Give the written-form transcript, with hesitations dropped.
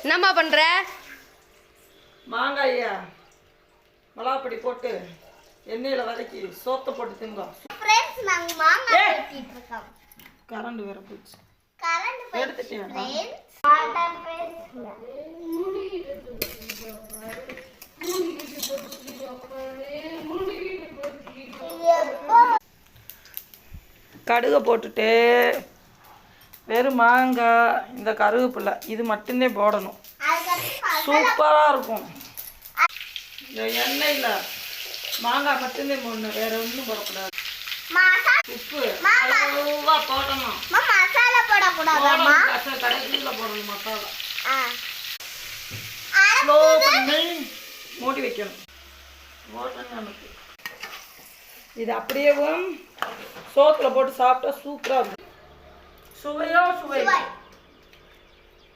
என்னம்மா பண்ற? மாங்காயா மலாப்படி போட்டு எண்ணெயில வதக்கி சோத்தை போட்டு திங்கோ. फ्रेंड्स நாங்க மாங்காய் வெட்டிட்டு இருக்கோம். கரண்ட் வேற போச்சு. கரண்ட் எடுத்துட்டியா? फ्रेंड्स ஆட்டம் பேசுங்க. கடுகை போட்டுட்டு வெறும் மாங்காய் இந்த கருவேப்பிலை இது மட்டும்தான் போடணும். சூப்பராக இருக்கும். இந்த எண்ணெயில் மாங்காய் மட்டும்தான் போடணும், வேற ஒன்றும் போடக்கூடாது. உப்பு அளவா போடணும். மசாலா போடக்கூடாதாம்மா? கடைசியில் போடணும் மசாலா. ஸ்லோ பண்ணி மூடி வைக்கணும். நமக்கு இது அப்படியே சோத்துல போட்டு சாப்பிட்டா சூப்பராக இருக்கும். சுவையோ சுவை.